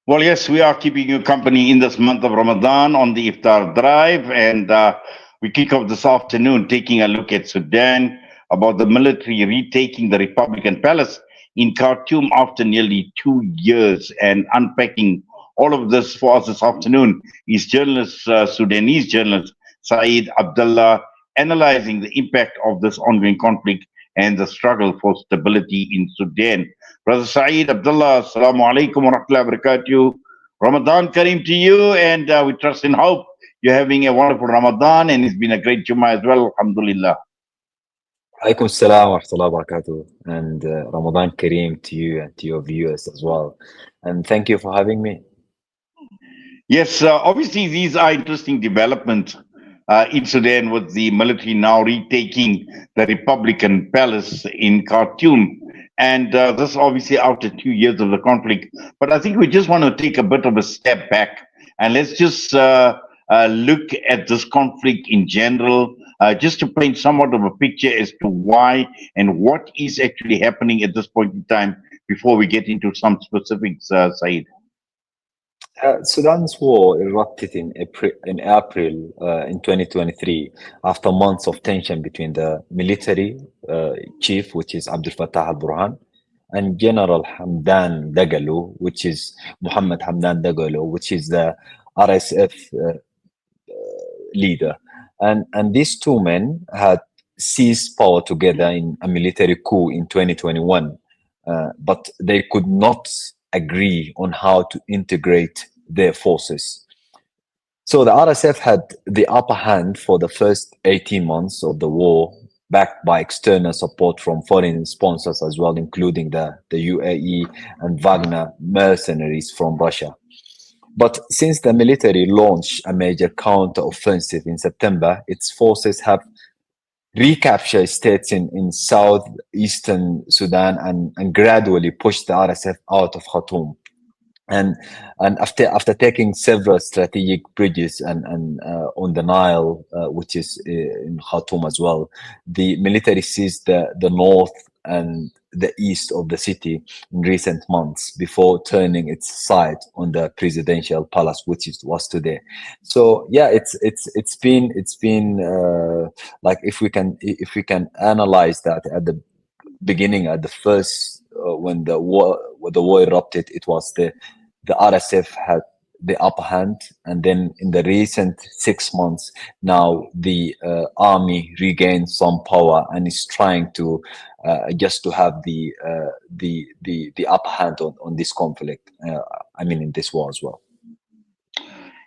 Well, yes, we are keeping you company in this month of Ramadan on the Iftar Drive, and we kick off this afternoon taking a look at Sudan, about the military retaking the Republican Palace in Khartoum after nearly 2 years, and unpacking all of this for us this afternoon is journalist, Sudanese journalist Saeed Abdalla, analyzing the impact of this ongoing conflict and the struggle for stability in Sudan. Brother Saeed Abdullah, Assalamu alaikum wa rahmatullahi wa barakatuh. Ramadan Kareem to you, and we trust and hope you're having a wonderful Ramadan, and it's been a great Jummah as well, Alhamdulillah. Alaikum salam wa rahmatullahi wa barakatuh. And Ramadan Kareem to you and to your viewers as well. And thank you for having me. Yes, obviously, these are interesting developments in Sudan with the military now retaking the Republican palace in Khartoum. And this obviously after 2 years of the conflict. But I think we just want to take a bit of a step back and let's just look at this conflict in general, just to paint somewhat of a picture as to why and what is actually happening at this point in time before we get into some specifics, Said. Sudan's war erupted in April in 2023 after months of tension between the military chief, which is Abdel Fattah al-Burhan, and General Hamdan Dagalo, which is Muhammad Hamdan Dagalo, which is the RSF leader. And these two men had seized power together in a military coup in 2021, but they could not agree on how to integrate their forces. So the RSF had the upper hand for the first 18 months of the war, backed by external support from foreign sponsors as well, including the UAE and Wagner mercenaries from Russia. But since the military launched a major counter-offensive in September, its forces have recaptured states in southeastern Sudan and gradually pushed the RSF out of Khartoum. And after taking several strategic bridges and on the Nile, which is in Khartoum as well, the military seized the north and the east of the city in recent months before turning its sight on the presidential palace, which was today. So yeah, it's been like if we can analyze that at the beginning, at the first when the war erupted, it was the RSF had the upper hand, and then in the recent 6 months, now the army regained some power and is trying to just to have the upper hand on this conflict. I mean, in this war as well.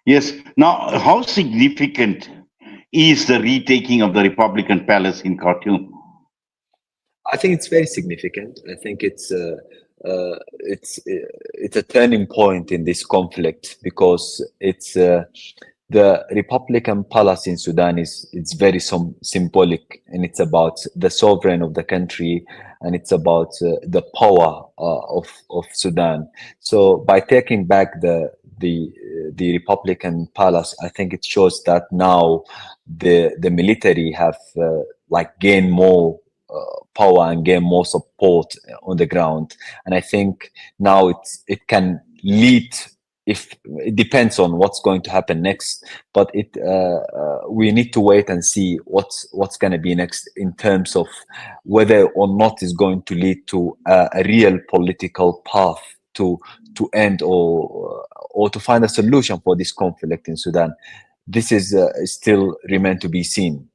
Yes. Now, how significant is the retaking of the Republican Palace in Khartoum? I think it's very significant. I think it's a turning point in this conflict because it's the Republican Palace in Sudan is it's very symbolic, and it's about the sovereign of the country, and it's about the power of Sudan. So by taking back the Republican Palace, I think it shows that now the military have like gained more power and gain more support on the ground. And I think now it can lead, if it depends on what's going to happen next, but it we need to wait and see what's going to be next in terms of whether or not is going to lead to a real political path to end or to find a solution for this conflict in Sudan. This is still remain to be seen.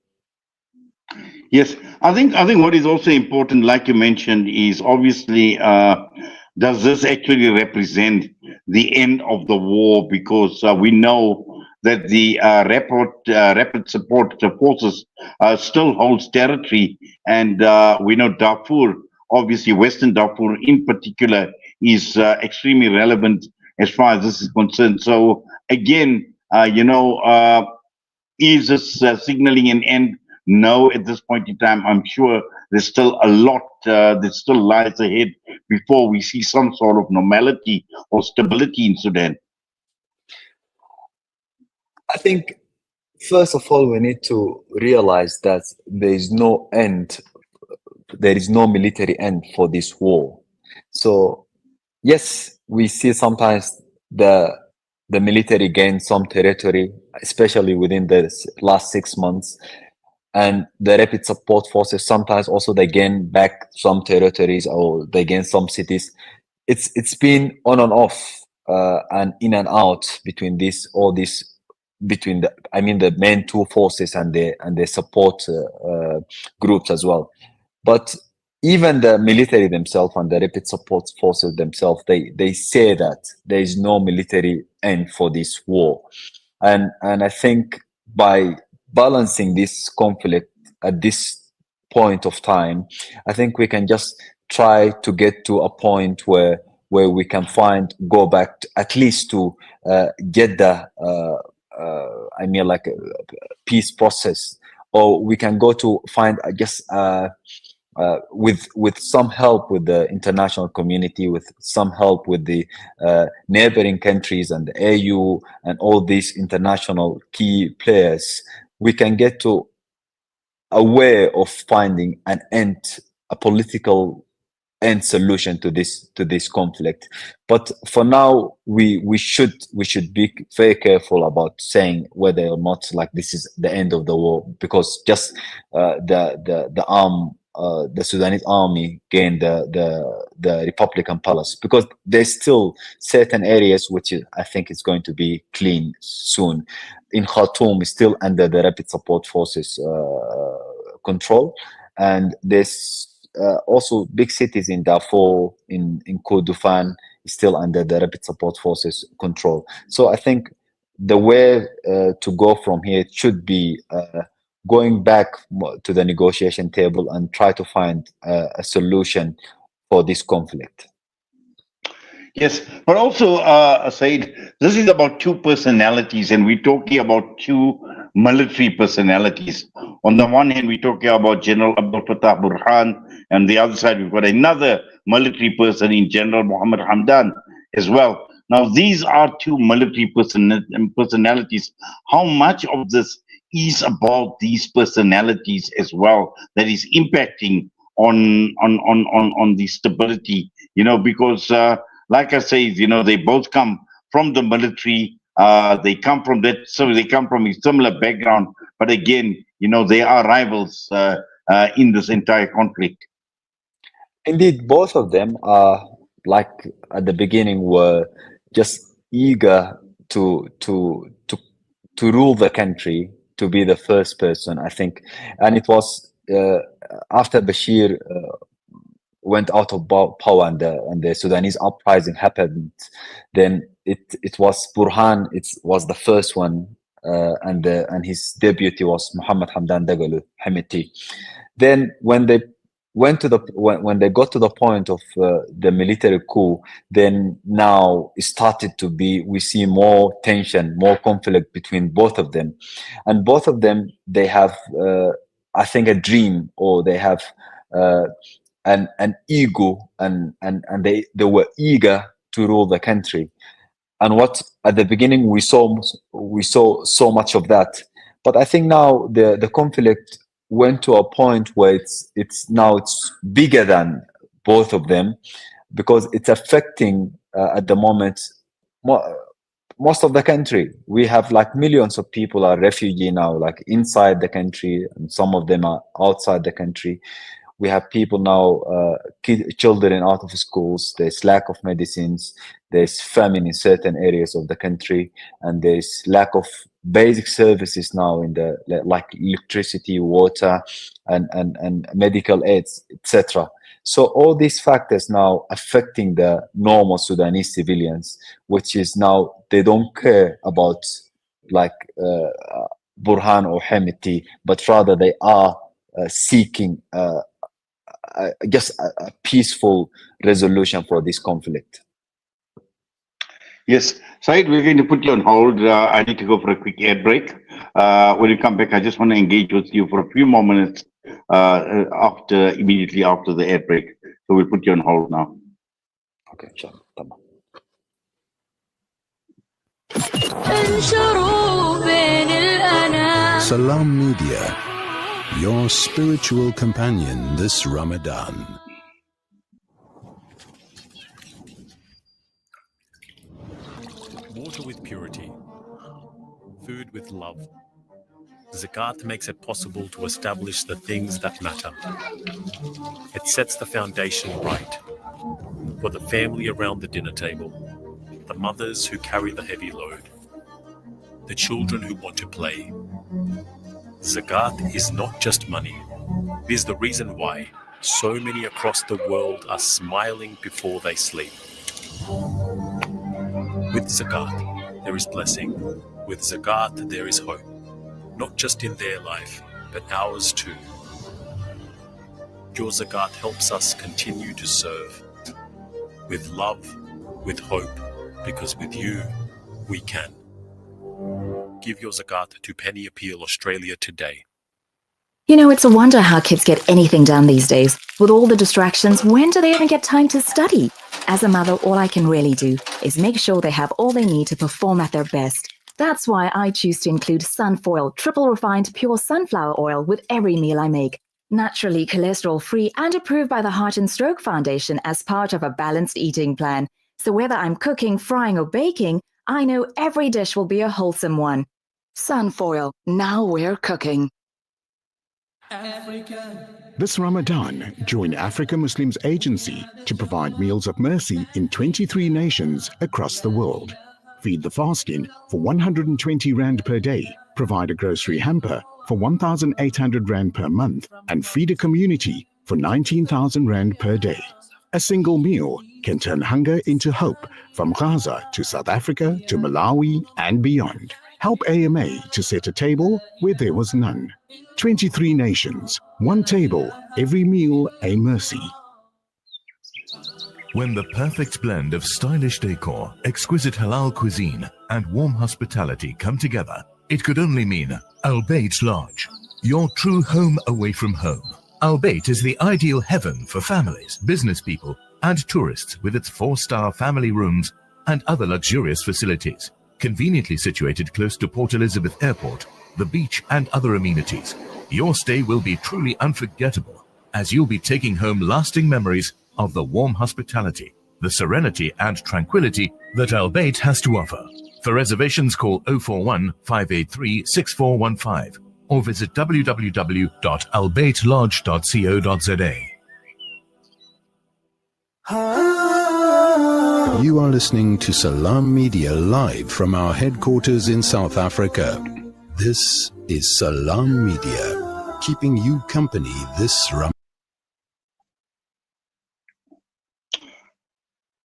Yes, I think what is also important, like you mentioned, is obviously does this actually represent the end of the war? Because we know that the rapid support forces still holds territory, and we know Darfur, obviously Western Darfur in particular, is extremely relevant as far as this is concerned. So again, is this signaling an end? No, at this point in time, I'm sure there's still a lot that still lies ahead before we see some sort of normality or stability in Sudan. I think first of all we need to realize that there is no military end for this war. So yes, we see sometimes the the military gained some territory, especially within the last 6 months, and the rapid support forces sometimes also they gain back some territories or they gain some cities. It's been on and off, and in and out between this all this between the I mean the main two forces and the support groups as well. But even the military themselves and the rapid support forces themselves, they say that there is no military end for this war, and I think by balancing this conflict at this point of time, I think we can just try to get to a point where we can go back at least to get the I mean like a peace process, or we can go to find I guess with some help with the international community, with some help with the neighboring countries and the AU and all these international key players, we can get to a way of finding an end, a political end solution to this conflict. But for now, we should be very careful about saying whether or not like this is the end of the war, because just the Sudanese army gained the Republican Palace, because there's still certain areas which I think is going to be clean soon. In Khartoum is still under the rapid support forces control, and there's also big cities in Darfur, in Kordofan is still under the rapid support forces control. So I think the way to go from here should be going back to the negotiation table and try to find a solution for this conflict. Yes, but also, Saeed, this is about two personalities, and we're talking about two military personalities. On the one hand, we're talking about General Abdel Fattah Burhan, and the other side, we've got another military person in General Mohammed Hamdan as well. Now, these are two military personalities. How much of this is about these personalities as well that is impacting on the stability? Because like I say, they both come from the military. They come from that, so they come from a similar background. But again, they are rivals in this entire conflict. Indeed, both of them are like at the beginning were just eager to rule the country, to be the first person, I think, and it was after Bashir went out of power and the Sudanese uprising happened, then it was Burhan. It was the first one, and his deputy was Muhammad Hamdan Dagalo Hamiti. Then when they when they got to the point of the military coup, then now it started to be, we see more tension, more conflict between both of them, and both of them, they have I think a dream, or they have an ego, and they were eager to rule the country. And what at the beginning we saw so much of that, but I think now the conflict went to a point where it's bigger than both of them, because it's affecting at the moment most of the country. We have like millions of people are refugee now, like inside the country, and some of them are outside the country. We have people now, children out of schools. There's lack of medicines. There's famine in certain areas of the country, and there's lack of basic services now in the like electricity, water, and medical aids, etc. So all these factors now affecting the normal Sudanese civilians, which is now they don't care about like Burhan or Hemeti, but rather they are seeking just a peaceful resolution for this conflict. Yes, Saeed, we're going to put you on hold. I need to go for a quick ad break. When you come back, I just want to engage with you for a few more minutes immediately after the ad break. So we'll put you on hold now. Okay, sure. Salam Media, your spiritual companion this Ramadan. Water with purity, food with love. Zakat makes it possible to establish the things that matter. It sets the foundation right for the family around the dinner table, the mothers who carry the heavy load, the children who want to play. Zakat is not just money. It is the reason why so many across the world are smiling before they sleep. With Zakat, there is blessing. With Zakat, there is hope. Not just in their life, but ours too. Your Zakat helps us continue to serve. With love, with hope, because with you, we can. Give your Zakat to Penny Appeal Australia today. You know, it's a wonder how kids get anything done these days. With all the distractions, when do they even get time to study? As a mother, all I can really do is make sure they have all they need to perform at their best. That's why I choose to include Sunfoil triple refined pure sunflower oil with every meal I make. Naturally cholesterol-free and approved by the Heart and Stroke Foundation as part of a balanced eating plan. So whether I'm cooking, frying or baking, I know every dish will be a wholesome one. Sunfoil, now we're cooking. This Ramadan, join Africa Muslims Agency to provide meals of mercy in 23 nations across the world. Feed the fasting for 120 Rand per day, provide a grocery hamper for 1,800 Rand per month, and feed a community for 19,000 Rand per day. A single meal can turn hunger into hope from Gaza to South Africa to Malawi and beyond. Help AMA to set a table where there was none. 23 nations, one table, every meal a mercy. When the perfect blend of stylish decor, exquisite halal cuisine, and warm hospitality come together, it could only mean Al Bayt Lodge, your true home away from home. Al Bayt is the ideal heaven for families, business people, and tourists with its 4-star family rooms and other luxurious facilities. Conveniently situated close to Port Elizabeth Airport, the beach, and other amenities, your stay will be truly unforgettable as you'll be taking home lasting memories of the warm hospitality, the serenity and tranquility that Al Bayt has to offer. For reservations, call 041 583 6415 or visit www.albaytlodge.co.za. You are listening to Salam Media live from our headquarters in South Africa. This is Salam Media, keeping you company this Ramadan.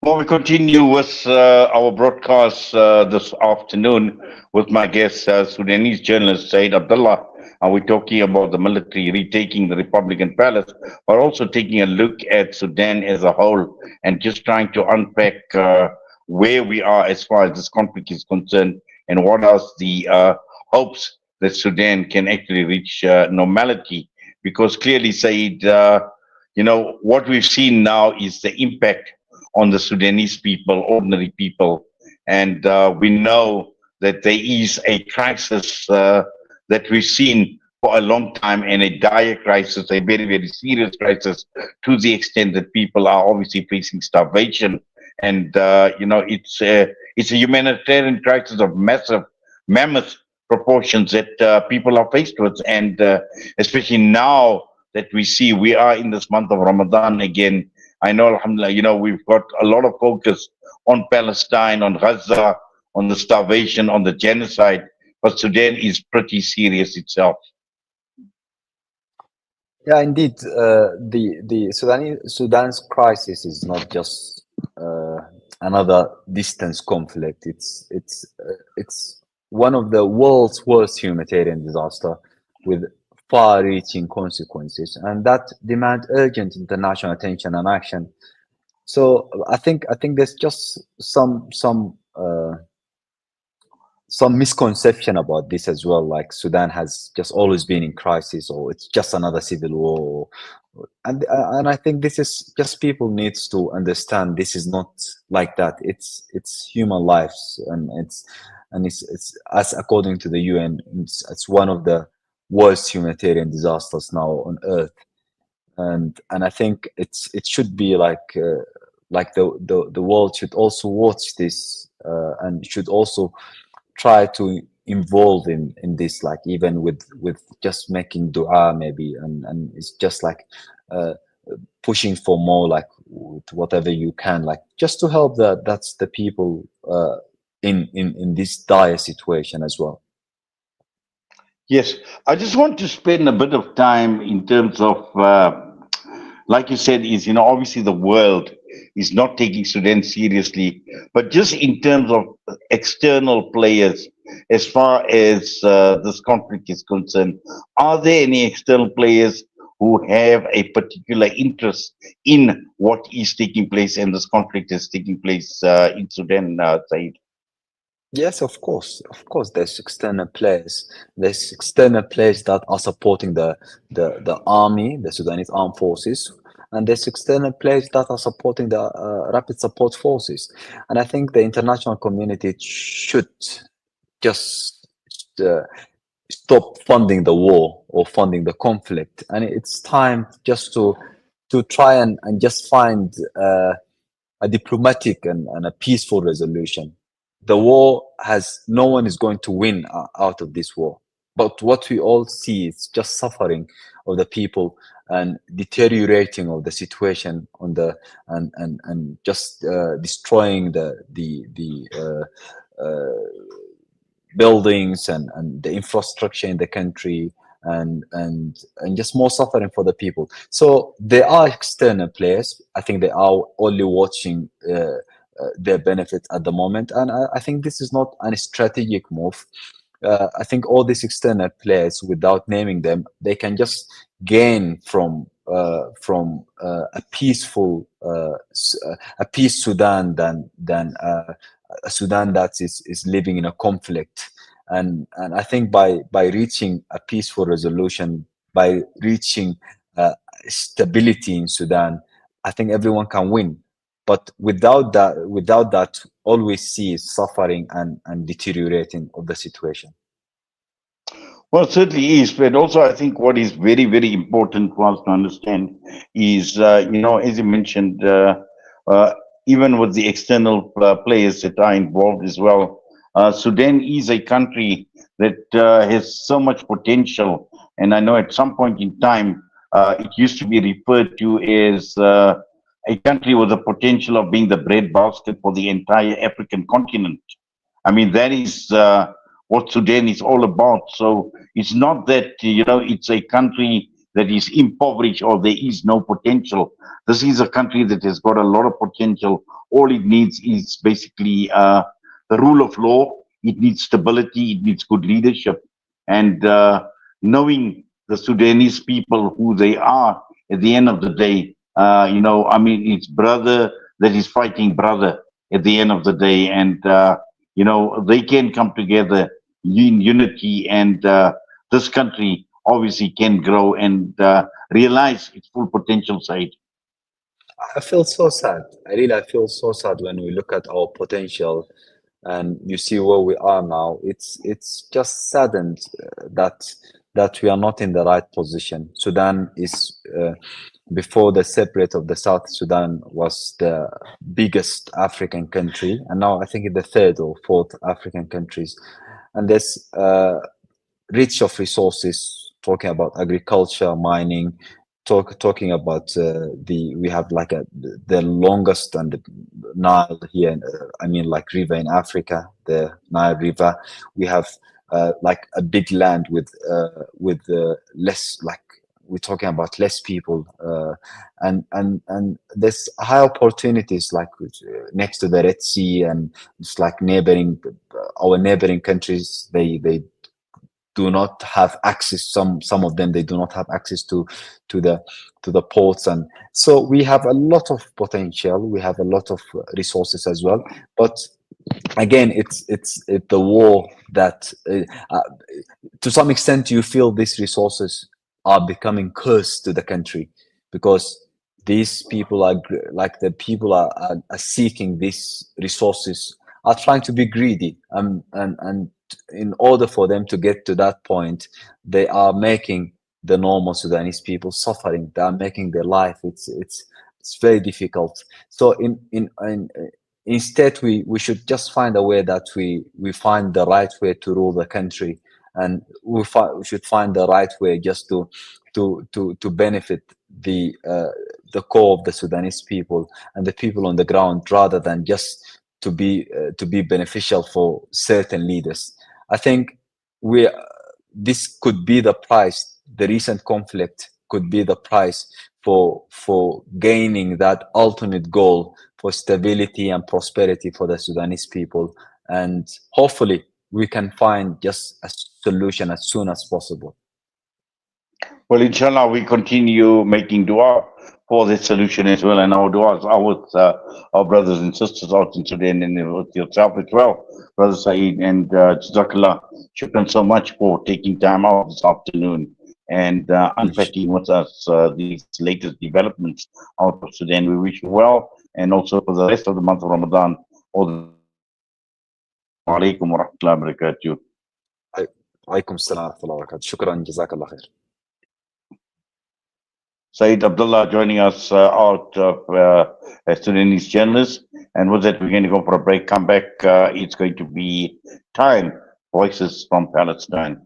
Well, we continue with our broadcast this afternoon with my guest, Sudanese journalist Saeed Abdalla. And we're talking about the military retaking the Republican Palace, but also taking a look at Sudan as a whole and just trying to unpack where we are as far as this conflict is concerned and what are the hopes that Sudan can actually reach normality. Because clearly, Saeed, what we've seen now is the impact on the Sudanese people, ordinary people. And we know that there is a crisis that we've seen for a long time, and a dire crisis, a very, very serious crisis, to the extent that people are obviously facing starvation. And, it's a humanitarian crisis of mammoth proportions that people are faced with. And especially now that we see we are in this month of Ramadan again, I know, alhamdulillah, we've got a lot of focus on Palestine, on Gaza, on the starvation, on the genocide, but Sudan is pretty serious itself. Yeah, indeed. The Sudan's crisis is not just another distant conflict. It's one of the world's worst humanitarian disaster with far-reaching consequences, and that demand urgent international attention and action. So I think there's just some misconception about this as well. Like Sudan has just always been in crisis, or it's just another civil war, and I think this is just people needs to understand this is not like that. It's human lives, and it's as according to the UN, it's one of the worst humanitarian disasters now on earth, and I think it should be like the world should also watch this and should also try to involve in this, like even with just making dua maybe, and it's just like pushing for more, like with whatever you can, like just to help that's the people in this dire situation as well. Yes, I just want to spend a bit of time in terms of, like you said, is, obviously the world is not taking Sudan seriously, but just in terms of external players, as far as this conflict is concerned, are there any external players who have a particular interest in what is taking place and this conflict is taking place in Sudan, Saeed? Yes, of course. There's external players. There's external players that are supporting the army, the Sudanese armed forces, and there's external players that are supporting the rapid support forces. And I think the international community should just uh, stop funding the war or funding the conflict, and it's time just to try and just find a diplomatic and a peaceful resolution. The war has no one is going to win out of this war, but what we all see is just suffering of the people and deteriorating of the situation on the and just destroying the buildings and the infrastructure in the country, and just more suffering for the people. So there are external players. I think they are only watching their benefit at the moment, and I think this is not a strategic move. I think all these external players, without naming them, they can just gain from a peaceful a peace Sudan than a Sudan that is living in a conflict. And I think by reaching a peaceful resolution, by reaching stability in Sudan, I think everyone can win. But without that, all we see is suffering and deteriorating of the situation. Well, it certainly is, but also I think what is very, very important for us to understand is, as you mentioned, uh, even with the external players that are involved as well, Sudan is a country that has so much potential, and I know at some point in time it used to be referred to as a country with the potential of being the breadbasket for the entire African continent. I mean, that is what Sudan is all about. So it's not that, it's a country that is impoverished or there is no potential. This is a country that has got a lot of potential. All it needs is basically the rule of law. It needs stability. It needs good leadership. And knowing the Sudanese people who they are at the end of the day, I mean, it's brother that is fighting brother at the end of the day. And, they can come together in unity, and this country obviously can grow and realize its full potential side. I feel so sad. I feel so sad when we look at our potential and you see where we are now. It's just saddened that we are not in the right position. Sudan is before the separate of the South Sudan was the biggest African country, and now I think it's the third or fourth African countries, and there's rich of resources. Talking about agriculture, mining, talking about we have like the longest and the Nile here, I mean like river in Africa, the Nile River. We have like a big land with less, like we're talking about less people, and there's high opportunities like next to the Red Sea, and it's like neighboring our neighboring countries. They do not have access, some of them they do not have access to the ports, and so we have a lot of potential, we have a lot of resources as well. But again, it's the war that to some extent you feel these resources are becoming cursed to the country, because these people are like the people are seeking these resources, are trying to be greedy, and in order for them to get to that point, they are making the normal Sudanese people suffering. They are making their life, it's very difficult. So in instead, we should just find a way that we find the right way to rule the country, and we should find the right way just to benefit the core of the Sudanese people and the people on the ground, rather than just to be beneficial for certain leaders. I think we this could be the price. The recent conflict could be the price for gaining that ultimate goal for stability and prosperity for the Sudanese people, and hopefully we can find just a solution as soon as possible. Well, inshallah, we continue making dua for this solution as well, and our duas are with our brothers and sisters out in Sudan, and with yourself as well, Brother Saeed. And Jazakallah, shukran so much for taking time out this afternoon and unpacking with us these latest developments out of Sudan. We wish you well, and also for the rest of the month of Ramadan. All the alaikum wa rahmatullahi wa barakatuh. Alaikum salam wa rahmatullahi wa barakatuh. Shukran, jazakallah khair. Saeed Abdalla joining us out of a Sudanese journalist. And with that, we're going to go for a break. Come back. It's going to be Time, Voices from Palestine.